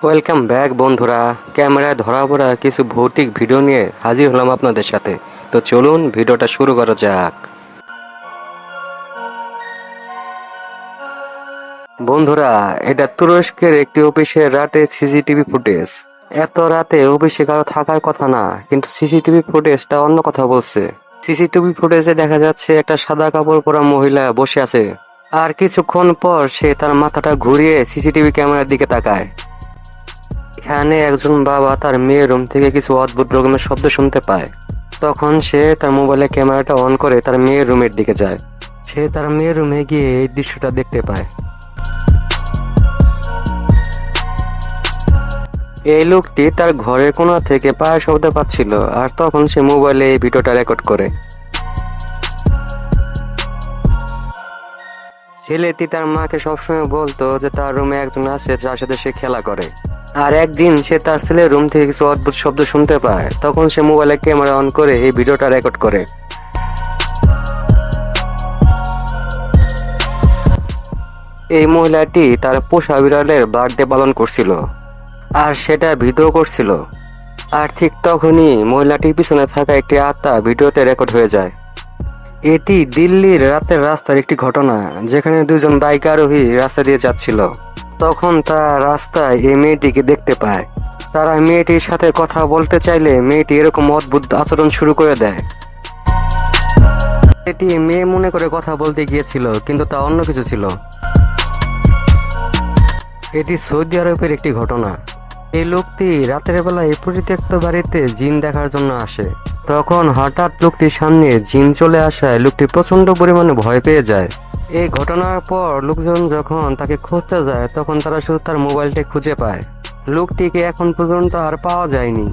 Welcome back বন্ধুরা। ক্যামেরায় ধরা পড়া কিছু ভৌতিক ভিডিও নিয়ে হাজির হলাম আপনাদের সাথে। তো চলুন ভিডিওটা শুরু করা যাক। বন্ধুরা, এটা তুরস্কের একটি অফিসের রাতে সিসিটিভি ফুটেজ। এত রাতে অফিসে কারো থাকার কথা না, কিন্তু সিসিটিভি ফুটেজটা অন্য কথা বলছে। সিসিটিভি ফুটেজে দেখা যাচ্ছে একটা সাদা কাপড় পরা মহিলা বসে আছে, আর কিছুক্ষণ পর সে তার মাথাটা ঘুরিয়ে সিসিটিভি ক্যামেরার দিকে তাকায়। এখানে একজন বাবা তার মেয়ের রুম থেকে কিছু অদ্ভুত রকমের শব্দ শুনতে পায়। তখন সে তার মোবাইলে ক্যামেরাটা অন করে তার মেয়ের রুমের দিকে যায়। সে তার মেয়ের রুমে গিয়ে এই দৃশ্যটা দেখতে পায়। এই লোকটি তার ঘরের কোণা থেকে পায়ের শব্দ পাচ্ছিল, আর তখন সে মোবাইলে এই ভিডিওটা রেকর্ড করে। ছেলেটি তার মাকে সবসময় বলতো যে তার রুমে একজন আছে যার সাথে সে খেলা করে। আর একদিন সে তার ছেলের রুম থেকে কিছু অদ্ভুত শব্দ শুনতে পায়। তখন সে মোবাইলে ক্যামেরা অন করে এই ভিডিওটা রেকর্ড করে। এই মহিলাটি তার পোষা বিড়ালের বার্থডে পালন করছিল, আর সেটা ভিডিও করছিল। আর ঠিক তখনই মহিলাটির পিছনে থাকা একটি আত্মা ভিডিওতে রেকর্ড হয়ে যায়। এটি দিল্লির রাতের রাস্তার একটি ঘটনা, যেখানে দুজন বাইক আরোহী রাস্তা দিয়ে যাচ্ছিল। তখন তারা রাস্তায় এই মেয়েটিকে দেখতে পায়। তারা মেয়েটির সাথে কথা বলতে চাইলে মেয়েটি এরকম অদ্ভুত আচরণ শুরু করে দেয়। এটি মেয়ে মনে করে কথা বলতে গিয়েছিল, কিন্তু তা অন্য কিছু ছিল। এটি সৌদি আরবের একটি ঘটনা। এই লোকটি রাতের বেলায় পরিত্যক্ত বাড়িতে জিন দেখার জন্য আসে। তখন হঠাৎ লোকটির সামনে জিন চলে আসায় লোকটি প্রচন্ড পরিমাণে ভয় পেয়ে যায়। এই ঘটনার পর লোকজন যখন তাকে খুঁজতে যায়, তখন তারা শুধু তার মোবাইলটি খুঁজে পায়। লোকটিকে এখন পর্যন্ত আর পাওয়া যায়নি।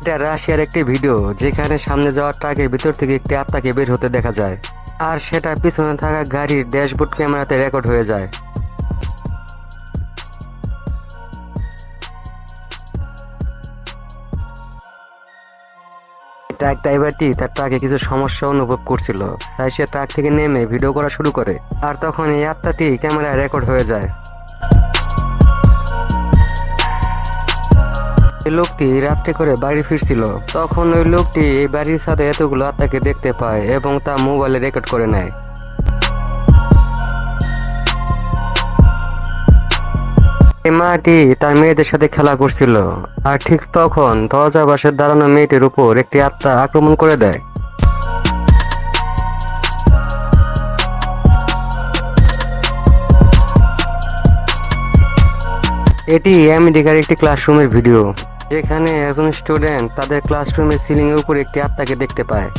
এটা রাশিয়ার একটি ভিডিও, যেখানে সামনে যাওয়ার ট্রাকের ভিতর থেকে একটি আত্মাকে বের হতে দেখা যায়, আর সেটা পিছনে থাকা গাড়ির ড্যাশবোর্ড ক্যামেরাতে রেকর্ড হয়ে যায়। ট্রাক ড্রাইভারটি তার ট্রাকে কিছু সমস্যা অনুভব করছিল, তাই সে ট্রাক থেকে নেমে ভিডিও করা শুরু করে। আর তখন এই আত্মাটি ক্যামেরায় রেকর্ড হয়ে যায়। এই লোকটি রাত্রে করে বাড়ি ফিরছিল। তখন ওই লোকটি এই বাড়ির সাথে এতগুলো আত্মাকে দেখতে পায় এবং তা মোবাইলে রেকর্ড করে নেয়। এই মাটি তার মেয়েদের সাথে খেলা করছিল, আর ঠিক তখন দরজার পাশে দাঁড়ানো মেয়েটির উপর একটি আত্মা আক্রমণ করে দেয়। এটি আমেরিকার একটি ক্লাসরুমের ভিডিও, যেখানে একজন স্টুডেন্ট তাদের ক্লাসরুমের সিলিং এর উপর একটি আত্মাকে দেখতে পায়।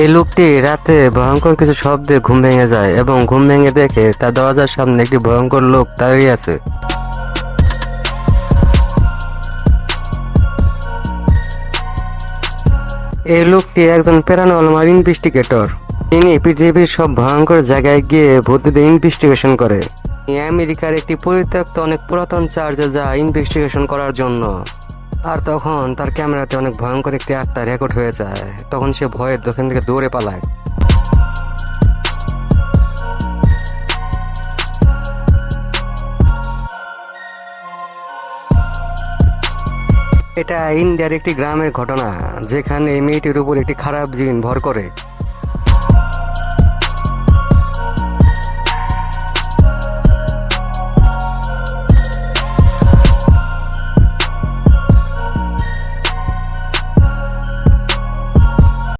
এই লোকটি রাতে ভয়ঙ্কর কিছু শব্দে ঘুম ভেঙে যায় এবং ঘুম ভেঙে দেখে তার দরজার সামনে একটি ভয়ঙ্কর লোক দাঁড়িয়ে আছে। এই লোকটি একজন প্যারানর্মাল ইনভেস্টিগেটর। তিনি পৃথিবীর সব ভয়ঙ্কর জায়গায় গিয়ে ভূতদের ইনভেস্টিগেশন করে। আমেরিকার একটি পরিত্যক্ত অনেক পুরাতন চার্চে যায় ইনভেস্টিগেশন করার জন্য। আর তখন তার ক্যামেরাতে অনেক ভয়ঙ্কর একটি আত্মা রেকর্ড হয়ে যায়। তখন সে ভয়ের দোকান থেকে দৌড়ে পালায়। এটা ইন্ডিয়ার একটি গ্রামের ঘটনা, যেখানে মেয়েটির উপর একটি খারাপ জিন ভর করে।